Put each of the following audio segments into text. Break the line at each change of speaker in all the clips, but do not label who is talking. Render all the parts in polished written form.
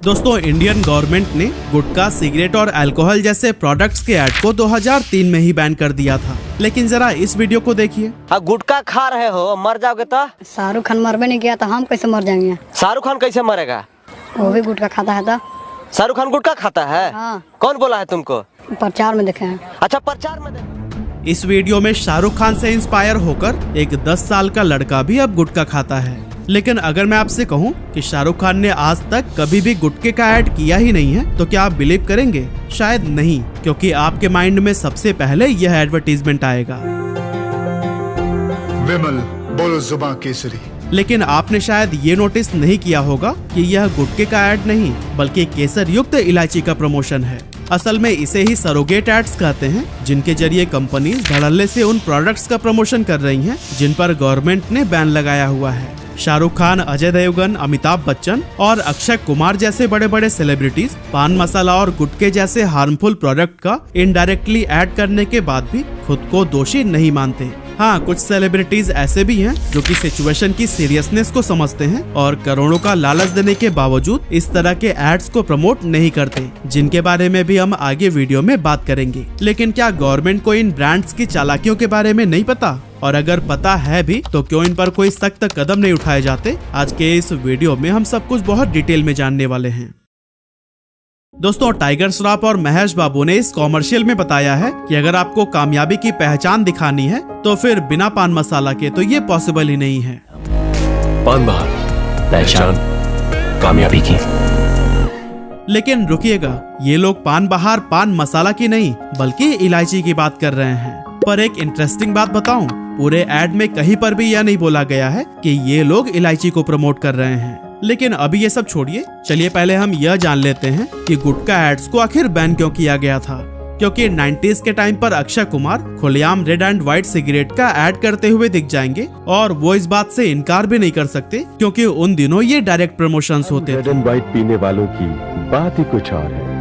दोस्तों, Indian government ने गुटखा, cigarette और अल्कोहल जैसे प्रोडक्ट्स के ऐड को 2003 में ही बैन कर दिया था। लेकिन जरा इस वीडियो को देखिए।
गुटखा खा रहे हो, मर जाओगे तो?
शाहरुख खान मरबे नहीं किया तो हम कैसे मर जाएंगे?
शाहरुख खान कैसे मरेगा?
वो भी गुटखा खाता है था।
शाहरुख खान गुटखा खाता है?
हाँ।
कौन बोला है तुमको?
प्रचार में देखे हैं।
अच्छा, प्रचार में देखे।
इस वीडियो में शाहरुख खान से इंस्पायर होकर एक 10 साल का लड़का भी अब गुटखा खाता है। लेकिन अगर मैं आपसे कहूं कि शाहरुख खान ने आज तक कभी भी गुटखे का ऐड किया ही नहीं है, तो क्या आप बिलीव करेंगे? शायद नहीं, क्योंकि आपके माइंड में सबसे पहले यह एडवर्टीजमेंट आएगा।
विमल बोलो जुबां केसरी।
लेकिन आपने शायद ये नोटिस नहीं किया होगा कि यह गुटखे का ऐड नहीं, बल्कि केसर युक्त इलायची का प्रमोशन है। असल में इसे ही सरोगेट एड्स कहते हैं, जिनके जरिए कंपनीज धड़ल्ले से उन प्रोडक्ट्स का प्रमोशन कर रही हैं जिन पर गवर्नमेंट ने बैन लगाया हुआ है। शाहरुख खान, अजय देवगन, अमिताभ बच्चन और अक्षय कुमार जैसे बड़े बड़े सेलिब्रिटीज पान मसाला और गुटखे जैसे हार्मफुल प्रोडक्ट का इनडायरेक्टली ऐड करने के बाद भी खुद को दोषी नहीं मानते। हाँ, कुछ सेलिब्रिटीज ऐसे भी हैं जो कि सिचुएशन की सीरियसनेस को समझते हैं और करोड़ों का लालच देने के बावजूद इस तरह के एड्स को प्रमोट नहीं करते, जिनके बारे में भी हम आगे वीडियो में बात करेंगे। लेकिन क्या गवर्नमेंट को इन ब्रांड्स की चालाकियों के बारे में नहीं पता? और अगर पता है भी तो क्यों इन पर कोई सख्त कदम नहीं उठाए जाते? आज के इस वीडियो में हम सब कुछ बहुत डिटेल में जानने वाले हैं। दोस्तों, टाइगर श्रॉफ और महेश बाबू ने इस कॉमर्शियल में बताया है कि अगर आपको कामयाबी की पहचान दिखानी है तो फिर बिना पान मसाला के तो ये पॉसिबल ही नहीं है।
पान बहार पहचान कामयाबी की।
लेकिन रुकिएगा, ये लोग पान बहार पान मसाला की नहीं बल्कि इलायची की बात कर रहे हैं। पर एक इंटरेस्टिंग बात बताऊं, पूरे ऐड में कहीं पर भी यह नहीं बोला गया है कि ये लोग इलायची को प्रमोट कर रहे हैं। लेकिन अभी ये सब छोड़िए, चलिए पहले हम यह जान लेते हैं कि गुटखा एड्स को आखिर बैन क्यों किया गया था। क्योंकि 90s के टाइम पर अक्षय कुमार खुलेआम रेड एंड व्हाइट सिगरेट का ऐड करते हुए दिख जाएंगे और वो इस बात से इनकार भी नहीं कर सकते, क्योंकि उन दिनों ये डायरेक्ट प्रमोशंस होते थे।
रेड एंड व्हाइट पीने वालों की बात ही कुछ और है।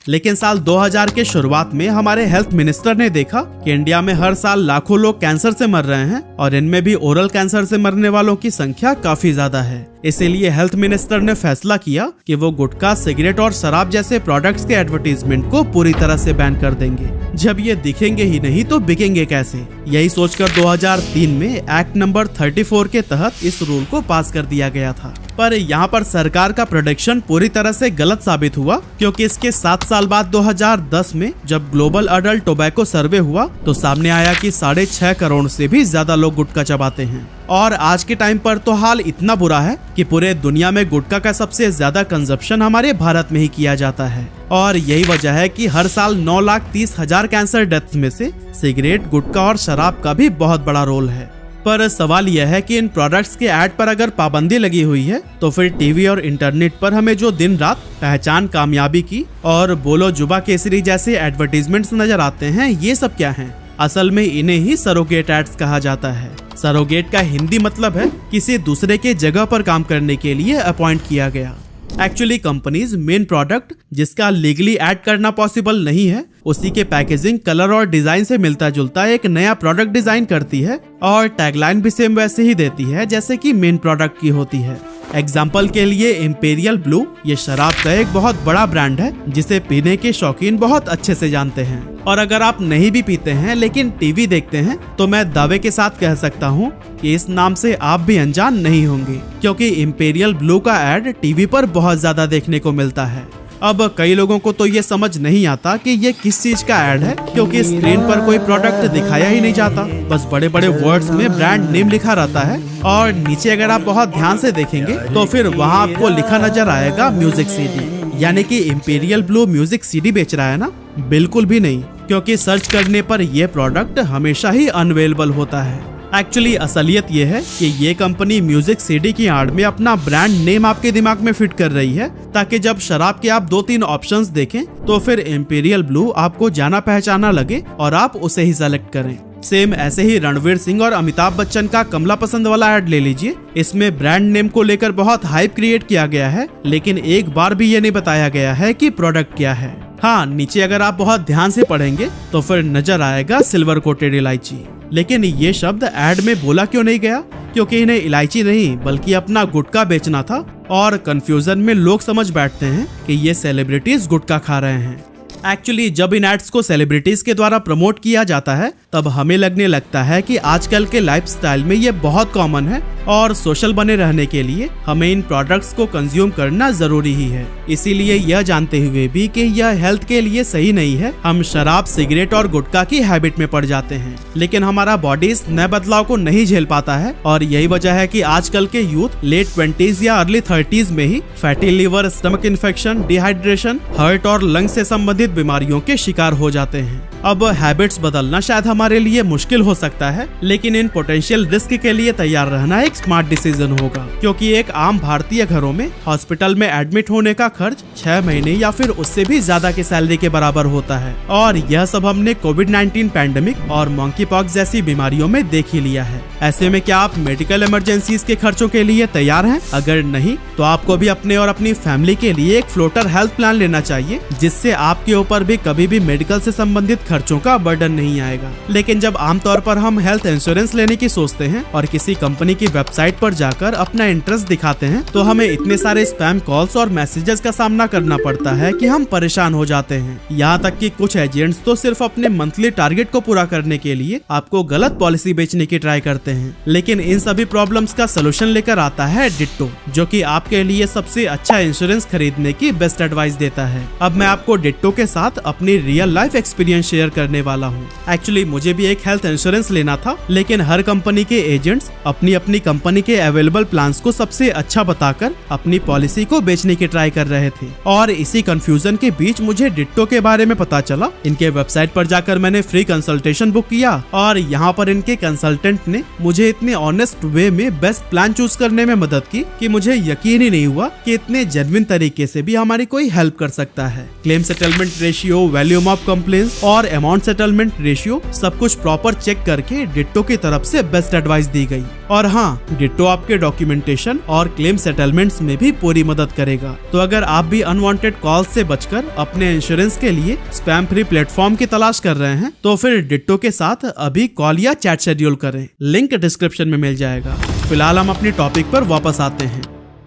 लेकिन साल 2000 के शुरुआत में हमारे हेल्थ मिनिस्टर ने देखा कि इंडिया में हर साल लाखों लोग कैंसर से मर रहे हैं और इनमें भी ओरल कैंसर से मरने वालों की संख्या काफी ज्यादा है। इसीलिए हेल्थ मिनिस्टर ने फैसला किया कि वो गुटखा, सिगरेट और शराब जैसे प्रोडक्ट्स के एडवर्टीजमेंट को पूरी तरह से बैन कर देंगे। जब ये दिखेंगे ही नहीं तो बिकेंगे कैसे? यही सोचकर 2003 में एक्ट नंबर 34 के तहत इस रूल को पास कर दिया गया था। पर यहाँ पर सरकार का प्रेडिक्शन पूरी तरह से गलत साबित हुआ, क्योंकि इसके 7 साल बाद 2010 में जब ग्लोबल अडल्ट टोबैको सर्वे हुआ तो सामने आया कि 6.5 करोड़ से भी ज्यादा लोग गुटखा चबाते हैं। और आज के टाइम पर तो हाल इतना बुरा है कि पूरे दुनिया में गुटखा का सबसे ज्यादा कंजप्शन हमारे भारत में ही किया जाता है। और यही वजह है कि हर साल 9,30,000 कैंसर डेथ्स में से सिगरेट, गुटखा और शराब का भी बहुत बड़ा रोल है। पर सवाल यह है कि इन प्रोडक्ट्स के ऐड पर अगर पाबंदी लगी हुई है तो फिर टीवी और इंटरनेट पर हमें जो दिन रात पहचान कामयाबी की और बोलो जुबा केसरी जैसे एडवर्टीजमेंट्स नजर आते हैं, ये सब क्या हैं? असल में इन्हें ही सरोगेट एड्स कहा जाता है। सरोगेट का हिंदी मतलब है किसी दूसरे के जगह पर काम करने के लिए अपॉइंट किया गया। एक्चुअली कंपनीज मेन प्रोडक्ट जिसका लीगली ऐड करना पॉसिबल नहीं है, उसी के पैकेजिंग, कलर और डिजाइन से मिलता जुलता एक नया प्रोडक्ट डिजाइन करती है और टैगलाइन भी सेम वैसे ही देती है जैसे कि मेन प्रोडक्ट की होती है। एग्जाम्पल के लिए इंपीरियल ब्लू ये शराब का एक बहुत बड़ा ब्रांड है जिसे पीने के शौकीन बहुत अच्छे से जानते हैं। और अगर आप नहीं भी पीते हैं लेकिन टीवी देखते हैं तो मैं दावे के साथ कह सकता हूँ कि इस नाम से आप भी अनजान नहीं होंगे, क्योंकि इंपीरियल ब्लू का ऐड टीवी पर बहुत ज्यादा देखने को मिलता है। अब कई लोगों को तो ये समझ नहीं आता कि ये किस चीज का ऐड है, क्योंकि स्क्रीन पर कोई प्रोडक्ट दिखाया ही नहीं जाता, बस बड़े बड़े वर्ड्स में ब्रांड नेम लिखा रहता है और नीचे अगर आप बहुत ध्यान से देखेंगे तो फिर वहाँ आपको लिखा नजर आएगा म्यूजिक सीडी। यानी कि इंपीरियल ब्लू म्यूजिक सीडी बेच रहा है ना? बिल्कुल भी नहीं, क्योंकि सर्च करने पर यह प्रोडक्ट हमेशा ही अनअवेलेबल होता है। एक्चुअली असलियत ये है कि ये कंपनी म्यूजिक सीडी की आड़ में अपना ब्रांड नेम आपके दिमाग में फिट कर रही है, ताकि जब शराब के आप 2-3 ऑप्शंस देखें तो फिर इंपीरियल ब्लू आपको जाना पहचाना लगे और आप उसे ही सेलेक्ट करें। सेम ऐसे ही रणवीर सिंह और अमिताभ बच्चन का कमला पसंद वाला ऐड ले लीजिए। इसमें ब्रांड नेम को लेकर बहुत हाइप क्रिएट किया गया है, लेकिन एक बार भी ये नहीं बताया गया है कि प्रोडक्ट क्या है। हाँ, नीचे अगर आप बहुत ध्यान से पढ़ेंगे तो फिर नजर आएगा सिल्वर कोटेड इलायची। लेकिन ये शब्द ऐड में बोला क्यों नहीं गया? क्योंकि इन्हें इलायची नहीं बल्कि अपना गुटखा बेचना था और कंफ्यूजन में लोग समझ बैठते हैं कि ये सेलिब्रिटीज गुटखा खा रहे हैं। एक्चुअली जब इन एड्स को सेलिब्रिटीज के द्वारा प्रमोट किया जाता है तब हमें लगने लगता है कि आजकल के लाइफस्टाइल में ये बहुत कॉमन है और सोशल बने रहने के लिए हमें इन प्रोडक्ट्स को कंज्यूम करना जरूरी ही है। इसीलिए यह जानते हुए भी कि यह हेल्थ के लिए सही नहीं है, हम शराब, सिगरेट और गुटखा की हैबिट में पड़ जाते हैं। लेकिन हमारा बॉडी इस नए बदलाव को नहीं झेल पाता है और यही वजह है कि आजकल के यूथ लेट 20s या अर्ली 30s में ही fatty liver, stomach infection, dehydration, heart और लंग से संबंधित बीमारियों के शिकार हो जाते हैं। अब हैबिट्स बदलना शायद हमारे लिए मुश्किल हो सकता है, लेकिन इन पोटेंशियल रिस्क के लिए तैयार रहना एक स्मार्ट डिसीजन होगा, क्योंकि एक आम भारतीय घरों में हॉस्पिटल में एडमिट होने का खर्च 6 महीने या फिर उससे भी ज्यादा की सैलरी के बराबर होता है। और यह सब हमने कोविड-19 पैंडेमिक और मंकी पॉक्स जैसी बीमारियों में देख ही लिया है। ऐसे में क्या आप मेडिकल इमरजेंसीज के खर्चों के लिए तैयार हैं? अगर नहीं तो आपको भी अपने और अपनी फैमिली के लिए एक फ्लोटर हेल्थ प्लान लेना चाहिए, जिससे आपके ऊपर भी कभी भी मेडिकल से संबंधित खर्चों का बर्डन नहीं आएगा। लेकिन जब आमतौर पर हम हेल्थ इंश्योरेंस लेने की सोचते हैं और किसी कंपनी की वेबसाइट पर जाकर अपना इंटरेस्ट दिखाते हैं तो हमें इतने सारे स्पैम कॉल्स और मैसेजेस का सामना करना पड़ता है कि हम परेशान हो जाते हैं। यहाँ तक कि कुछ एजेंट्स तो सिर्फ अपने मंथली टारगेट को पूरा करने के लिए आपको गलत पॉलिसी बेचने की ट्राई करते हैं। लेकिन इन सभी प्रॉब्लम्स का सोल्यूशन लेकर आता है डिट्टो, जो कि आपके लिए सबसे अच्छा इंश्योरेंस खरीदने की बेस्ट एडवाइस देता है। अब मैं आपको डिट्टो के साथ अपनी रियल लाइफ एक्सपीरियंस शेयर करने वाला हूँ। एक्चुअली मुझे भी एक हेल्थ इंश्योरेंस लेना था, लेकिन हर कंपनी के एजेंट्स अपनी अपनी कंपनी के अवेलेबल प्लान्स को सबसे अच्छा बताकर अपनी पॉलिसी को बेचने की ट्राई कर रहे थे। और इसी कंफ्यूजन के बीच मुझे डिट्टो के बारे में पता चला। इनके वेबसाइट पर जाकर मैंने फ्री कंसल्टेशन बुक किया और यहाँ पर इनके कंसल्टेंट ने मुझे इतने ऑनेस्ट वे में बेस्ट प्लान चूज करने में मदद की कि मुझे यकीन ही नहीं हुआ कि इतने जेन्युइन तरीके से भी हमारी कोई हेल्प कर सकता है। Claim settlement ratio, volume of complaints और अमाउंट सेटलमेंट रेशियो सब कुछ प्रॉपर चेक करके डिट्टो की तरफ से बेस्ट एडवाइस दी गई। और हाँ, डिट्टो आपके डॉक्यूमेंटेशन और क्लेम सेटलमेंट्स में भी पूरी मदद करेगा। तो अगर आप भी अनवांटेड कॉल से बचकर अपने इंश्योरेंस के लिए स्पैम फ्री प्लेटफॉर्म की तलाश कर रहे हैं तो फिर डिट्टो के साथ अभी कॉल या चैट शेड्यूल करें, लिंक डिस्क्रिप्शन में मिल जाएगा। फिलहाल हम अपनी टॉपिक पर वापस आते हैं।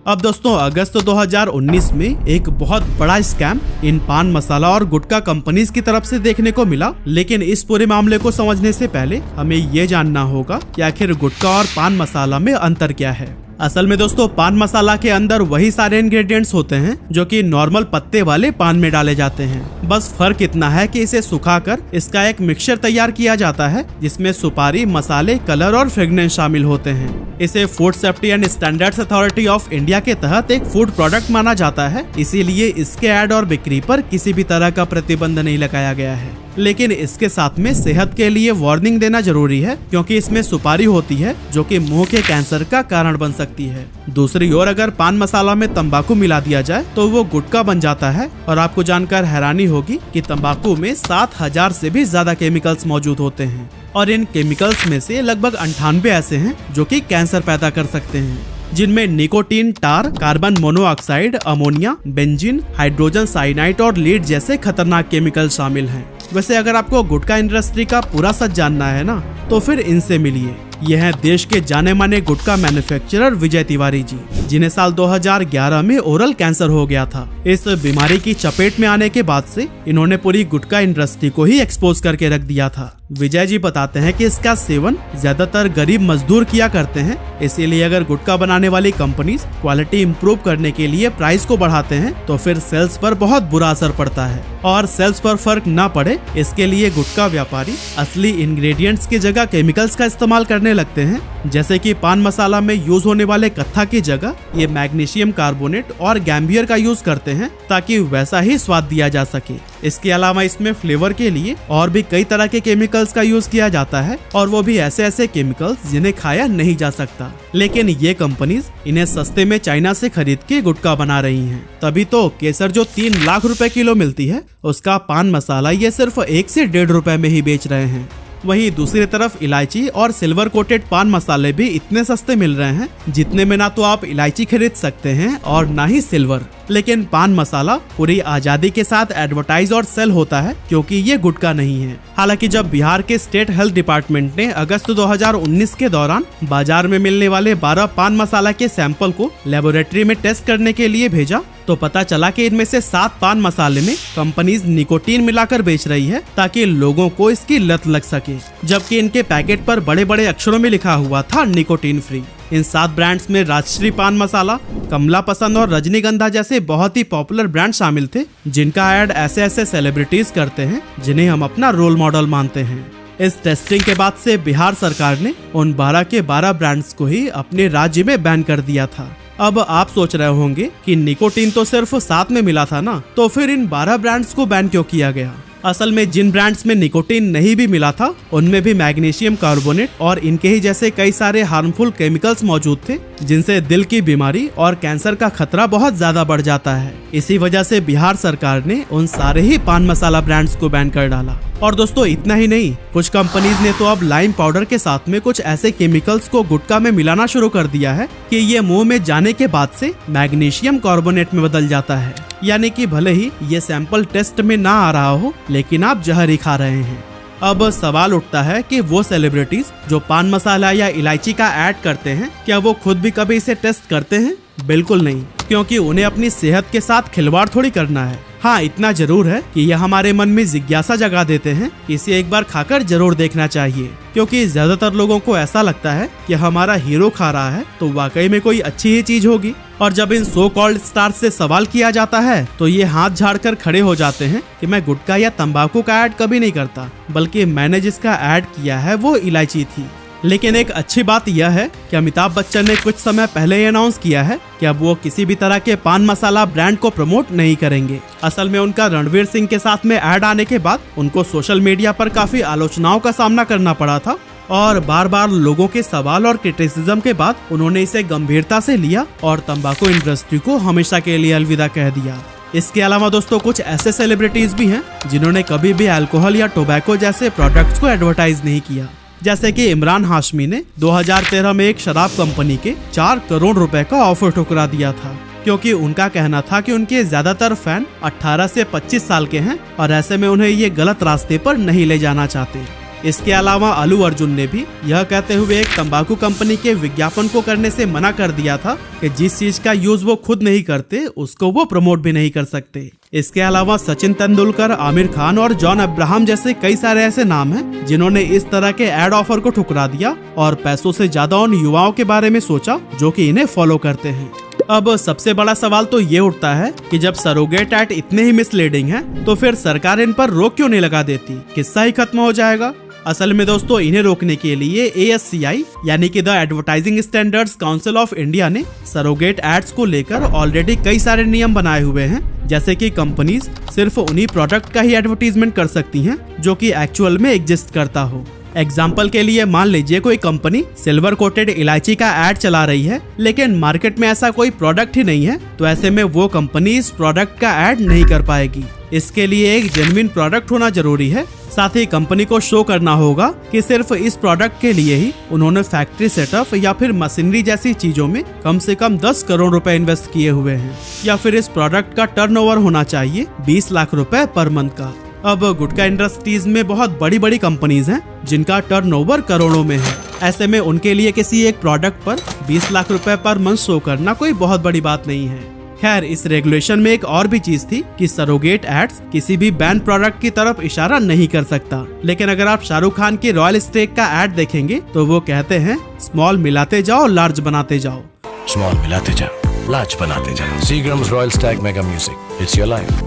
अब दोस्तों, अगस्त 2019 में एक बहुत बड़ा स्कैम इन पान मसाला और गुटखा कंपनीज की तरफ से देखने को मिला। लेकिन इस पूरे मामले को समझने से पहले हमें ये जानना होगा कि आखिर गुटखा और पान मसाला में अंतर क्या है। असल में दोस्तों, पान मसाला के अंदर वही सारे इंग्रेडिएंट्स होते हैं जो कि नॉर्मल पत्ते वाले पान में डाले जाते हैं। बस फर्क इतना है कि इसे सुखाकर इसका एक मिक्सचर तैयार किया जाता है, जिसमें सुपारी, मसाले, कलर और फ्रेग्रेंस शामिल होते हैं। इसे food safety and standards authority of India के तहत एक फूड प्रोडक्ट माना जाता है, इसीलिए इसके ऐड और बिक्री पर किसी भी तरह का प्रतिबंध नहीं लगाया गया है। लेकिन इसके साथ में सेहत के लिए वार्निंग देना जरूरी है, क्योंकि इसमें सुपारी होती है जो कि मुंह के कैंसर का कारण बन सकती है। दूसरी ओर अगर पान मसाला में तंबाकू मिला दिया जाए तो वो गुटखा बन जाता है। और आपको जानकर हैरानी होगी कि तंबाकू में 7000 से भी ज्यादा केमिकल्स मौजूद होते हैं और इन केमिकल्स में से लगभग 98 ऐसे हैं जो कि कैंसर पैदा कर सकते हैं, जिनमें nicotine, tar, carbon monoxide, ammonia, benzene, hydrogen cyanide और लीड जैसे खतरनाक केमिकल शामिल हैं। वैसे अगर आपको गुटखा इंडस्ट्री का पूरा सच जानना है ना, तो फिर इनसे मिलिए। यह है देश के जाने माने गुटखा मैन्युफैक्चरर विजय तिवारी जी, जिन्हें साल 2011 में ओरल कैंसर हो गया था। इस बीमारी की चपेट में आने के बाद से इन्होंने पूरी गुटखा इंडस्ट्री को ही एक्सपोज करके रख दिया था। विजय जी बताते हैं कि इसका सेवन ज्यादातर गरीब मजदूर किया करते हैं, इसीलिए अगर गुटखा बनाने वाली कंपनीज क्वालिटी इंप्रूव करने के लिए प्राइस को बढ़ाते हैं तो फिर सेल्स पर बहुत बुरा असर पड़ता है। और सेल्स पर फर्क ना पड़े इसके लिए गुटखा व्यापारी असली इंग्रेडिएंट्स की जगह केमिकल्स का इस्तेमाल करने लगते हैं, जैसे कि पान मसाला में यूज होने वाले कत्था की जगह ये मैग्नीशियम कार्बोनेट और गैम्बियर का यूज करते हैं, ताकि वैसा ही स्वाद दिया जा सके। इसके अलावा इसमें फ्लेवर के लिए और भी कई तरह के केमिकल्स का यूज किया जाता है, और वो भी ऐसे ऐसे केमिकल्स जिन्हें खाया नहीं जा सकता। लेकिन ये कंपनीज इन्हें सस्ते में चाइना से खरीद के गुटखा बना रही हैं। तभी तो केसर जो 3 लाख रुपए किलो मिलती है, उसका पान मसाला ये सिर्फ 1 से 1.5 रुपए में ही बेच रहे हैं। वहीं दूसरी तरफ इलायची और सिल्वर कोटेड पान मसाले भी इतने सस्ते मिल रहे हैं जितने में ना तो आप इलायची खरीद सकते हैं और ना ही सिल्वर। लेकिन पान मसाला पूरी आजादी के साथ एडवर्टाइज और सेल होता है क्योंकि ये गुटखा नहीं है। हालांकि जब बिहार के स्टेट हेल्थ डिपार्टमेंट ने अगस्त 2019 के दौरान बाजार में मिलने वाले 12 पान मसाला के सैंपल को लेबोरेटरी में टेस्ट करने के लिए भेजा तो पता चला कि इनमें से 7 पान मसाले में कंपनीज निकोटीन मिलाकर बेच रही है ताकि लोगों को इसकी लत लग सके, जबकि इनके पैकेट पर बड़े बड़े अक्षरों में लिखा हुआ था निकोटीन फ्री। इन 7 ब्रांड्स में राजश्री पान मसाला, कमला पसंद और रजनीगंधा जैसे बहुत ही पॉपुलर ब्रांड शामिल थे जिनका ऐड ऐसे ऐसे सेलिब्रिटीज करते हैं जिन्हें हम अपना रोल मॉडल मानते हैं। इस टेस्टिंग के बाद से बिहार सरकार ने उन 12 के 12 ब्रांड्स को ही अपने राज्य में बैन कर दिया था। अब आप सोच रहे होंगे कि निकोटीन तो सिर्फ 7 में मिला था ना, तो फिर इन 12 ब्रांड्स को बैन क्यों किया गया? असल में जिन ब्रांड्स में निकोटीन नहीं भी मिला था उनमें भी मैग्नीशियम कार्बोनेट और इनके ही जैसे कई सारे हार्मफुल केमिकल्स मौजूद थे जिनसे दिल की बीमारी और कैंसर का खतरा बहुत ज्यादा बढ़ जाता है। इसी वजह से बिहार सरकार ने उन सारे ही पान मसाला ब्रांड्स को बैन कर डाला। और दोस्तों इतना ही नहीं, कुछ कंपनीज ने तो अब लाइम पाउडर के साथ में कुछ ऐसे केमिकल्स को गुटखा में मिलाना शुरू कर दिया है कि ये मुंह में जाने के बाद से मैग्नीशियम कार्बोनेट में बदल जाता है। यानी कि भले ही ये सैंपल टेस्ट में ना आ रहा हो लेकिन आप जहर ही खा रहे हैं। अब सवाल उठता है कि वो सेलिब्रिटीज जो पान मसाला या इलायची का ऐड करते हैं क्या वो खुद भी कभी इसे टेस्ट करते हैं? बिल्कुल नहीं, क्योंकि उन्हें अपनी सेहत के साथ खिलवाड़ थोड़ी करना है। हाँ, इतना जरूर है कि यह हमारे मन में जिज्ञासा जगा देते हैं कि इसे एक बार खाकर जरूर देखना चाहिए, क्योंकि ज्यादातर लोगों को ऐसा लगता है कि हमारा हीरो खा रहा है तो वाकई में कोई अच्छी ही चीज होगी। और जब इन सो कॉल्ड स्टार से सवाल किया जाता है तो ये हाथ झाड़कर खड़े हो जाते हैं कि मैं गुटखा या तंबाकू का ऐड कभी नहीं करता, बल्कि मैंने जिसका ऐड किया है वो इलायची थी। लेकिन एक अच्छी बात यह है कि अमिताभ बच्चन ने कुछ समय पहले ही अनाउंस किया है कि अब वो किसी भी तरह के पान मसाला ब्रांड को प्रमोट नहीं करेंगे। असल में उनका रणवीर सिंह के साथ में ऐड आने के बाद उनको सोशल मीडिया पर काफी आलोचनाओं का सामना करना पड़ा था और बार बार लोगों के सवाल और क्रिटिसिज्म के बाद उन्होंने इसे गंभीरता से लिया और तंबाकू इंडस्ट्री को हमेशा के लिए अलविदा कह दिया। इसके अलावा दोस्तों कुछ ऐसे सेलिब्रिटीज भी हैं जिन्होंने कभी भी अल्कोहल या टोबैको जैसे प्रोडक्ट्स को एडवर्टाइज नहीं किया, जैसे कि इमरान हाशमी ने 2013 में एक शराब कंपनी के 4 करोड़ रुपए का ऑफर ठुकरा दिया था, क्योंकि उनका कहना था कि उनके ज्यादातर फैन 18 से 25 साल के हैं और ऐसे में उन्हें ये गलत रास्ते पर नहीं ले जाना चाहते। इसके अलावा अल्लू अर्जुन ने भी यह कहते हुए एक तंबाकू कंपनी के विज्ञापन को करने से मना कर दिया था कि जिस चीज का यूज वो खुद नहीं करते उसको वो प्रमोट भी नहीं कर सकते। इसके अलावा सचिन तेंदुलकर, आमिर खान और जॉन अब्राहम जैसे कई सारे ऐसे नाम हैं जिन्होंने इस तरह के एड ऑफर को ठुकरा दिया और पैसों से ज्यादा उन युवाओं के बारे में सोचा जो कि इन्हें फॉलो करते हैं। अब सबसे बड़ा सवाल तो ये उठता है कि जब सरोगेट ऐड इतने ही मिसलीडिंग है तो फिर सरकार इन पर रोक क्यों नहीं लगा देती? किस्सा ही खत्म हो जाएगा। असल में दोस्तों इन्हें रोकने के लिए ASCI यानी कि the advertising standards council of India ने सरोगेट एड्स को लेकर ऑलरेडी कई सारे नियम बनाए हुए हैं, जैसे कि कंपनीज सिर्फ उन्हीं प्रोडक्ट का ही एडवर्टीजमेंट कर सकती हैं जो कि एक्चुअल में एग्जिस्ट करता हो। एग्जाम्पल के लिए मान लीजिए कोई कंपनी सिल्वर कोटेड इलायची का ऐड चला रही है लेकिन मार्केट में ऐसा कोई प्रोडक्ट ही नहीं है, तो ऐसे में वो कंपनी इस प्रोडक्ट का ऐड नहीं कर पाएगी। इसके लिए एक जेन्युइन प्रोडक्ट होना जरूरी है। साथ ही कंपनी को शो करना होगा कि सिर्फ इस प्रोडक्ट के लिए ही उन्होंने फैक्ट्री सेटअप या फिर मशीनरी जैसी चीजों में कम से कम 10 करोड़ रुपए इन्वेस्ट किए हुए हैं, या फिर इस प्रोडक्ट का टर्नओवर होना चाहिए 20 लाख रुपए पर मंथ का। अब गुटखा इंडस्ट्रीज में बहुत बड़ी बड़ी कंपनीज हैं जिनका टर्नओवर करोड़ों में है। ऐसे में उनके लिए किसी एक प्रोडक्ट पर 20 लाख रुपए पर मंथ शो करना कोई बहुत बड़ी बात नहीं है। खैर, इस रेगुलेशन में एक और भी चीज थी कि सरोगेट एड्स किसी भी बैन प्रोडक्ट की तरफ इशारा नहीं कर सकता। लेकिन अगर आप शाहरुख खान के रॉयल स्टेक का ऐड देखेंगे तो वो कहते हैं स्मॉल मिलाते जाओ लार्ज बनाते जाओ।
स्मॉल मिलाते जाओ लार्ज बनाते जाओ। Seagram's royal Stag mega music, it's your life,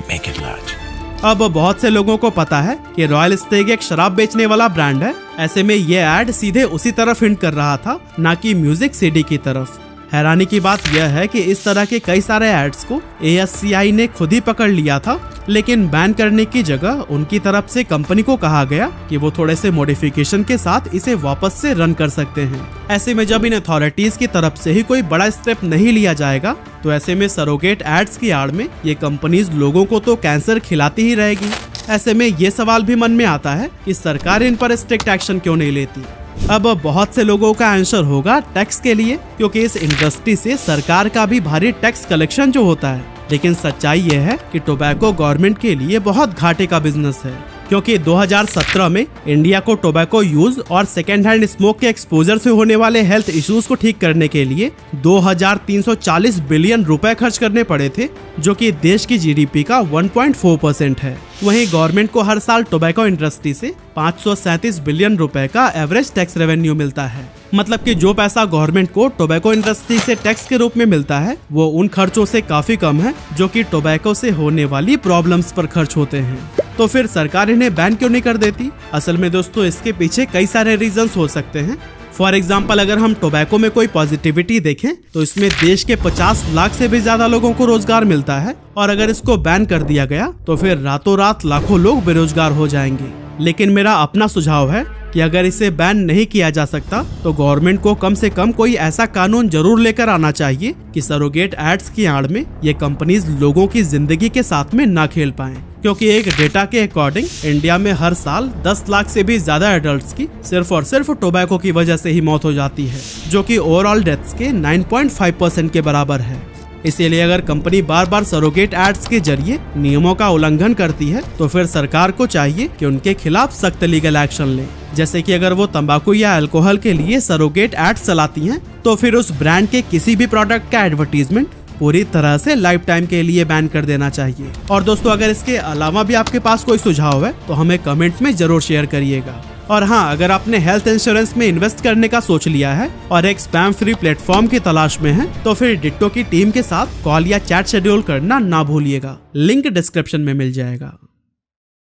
make it large.
अब बहुत से लोगों को पता है कि रॉयल स्टेग एक शराब बेचने वाला ब्रांड है। ऐसे में ये ऐड सीधे उसी तरफ हिंट कर रहा था, ना कि म्यूजिक सीडी की तरफ। हैरानी की बात यह है कि इस तरह के कई सारे एड्स को ASCI ने खुद ही पकड़ लिया था, लेकिन बैन करने की जगह उनकी तरफ से कंपनी को कहा गया कि वो थोड़े से मॉडिफिकेशन के साथ इसे वापस से रन कर सकते हैं। ऐसे में जब इन अथॉरिटीज की तरफ से ही कोई बड़ा स्टेप नहीं लिया जाएगा तो ऐसे में सरोगेट एड्स की आड़ में ये कंपनीज लोगों को तो कैंसर खिलाती ही रहेगी। ऐसे में ये सवाल भी मन में आता है कि सरकार इन पर स्ट्रिक्ट एक्शन क्यों नहीं लेती। अब बहुत से लोगों का आंसर होगा टैक्स के लिए, क्योंकि इस इंडस्ट्री से सरकार का भी भारी टैक्स कलेक्शन जो होता है। लेकिन सच्चाई ये है कि टोबैको गवर्नमेंट के लिए बहुत घाटे का बिजनेस है, क्योंकि 2017 में इंडिया को टोबैको यूज और सेकेंड हैंड स्मोक के एक्सपोजर से होने वाले हेल्थ इश्यूज को ठीक करने के लिए 2340 बिलियन रुपए खर्च करने पड़े थे, जो कि देश की जीडीपी का 1.4% है। वहीं गवर्नमेंट को हर साल टोबैको इंडस्ट्री से 537 बिलियन रुपए का एवरेज टैक्स रेवेन्यू मिलता है। मतलब कि जो पैसा गवर्नमेंट को टोबैको इंडस्ट्री से टैक्स के रूप में मिलता है वो उन खर्चों से काफी कम है जो कि टोबैको से होने वाली प्रॉब्लम्स पर खर्च होते हैं। तो फिर सरकार इन्हें बैन क्यों नहीं कर देती? असल में दोस्तों इसके पीछे कई सारे रीजंस हो सकते हैं। फॉर एग्जाम्पल, अगर हम टोबैको में कोई पॉजिटिविटी देखें तो इसमें देश के 50 लाख से भी ज्यादा लोगों को रोजगार मिलता है, और अगर इसको बैन कर दिया गया तो फिर रातों रात लाखों लोग बेरोजगार हो जाएंगे। लेकिन मेरा अपना सुझाव है कि अगर इसे बैन नहीं किया जा सकता तो गवर्नमेंट को कम से कम कोई ऐसा कानून जरूर लेकर आना चाहिए कि सरोगेट एड्स की आड़ में ये कंपनीज लोगों की जिंदगी के साथ में ना खेल पाएं। क्योंकि एक डेटा के अकॉर्डिंग इंडिया में हर साल 10 लाख से भी ज्यादा एडल्ट्स की सिर्फ और सिर्फ टोबैको की वजह से ही मौत हो जाती है, जो कि ओवरऑल डेथ्स के 9.5% के बराबर है। इसीलिए अगर कंपनी बार बार सरोगेट एड्स के जरिए नियमों का उल्लंघन करती है तो फिर सरकार को चाहिए कि उनके खिलाफ सख्त लीगल एक्शन ले। जैसे कि अगर वो तंबाकू या अल्कोहल के लिए सरोगेट एड्स चलाती हैं तो फिर उस ब्रांड के किसी भी प्रोडक्ट का एडवर्टीजमेंट पूरी तरह से लाइफ टाइम के लिए बैन कर देना चाहिए। और दोस्तों अगर इसके अलावा भी आपके पास कोई सुझाव है तो हमें कमेंट में जरूर शेयर करिएगा। और हाँ, अगर आपने हेल्थ इंश्योरेंस में इन्वेस्ट करने का सोच लिया है और एक स्पैम फ्री प्लेटफॉर्म की तलाश में है तो फिर डिट्टो की टीम के साथ कॉल या चैट शेड्यूल करना ना भूलिएगा। लिंक डिस्क्रिप्शन में मिल जाएगा।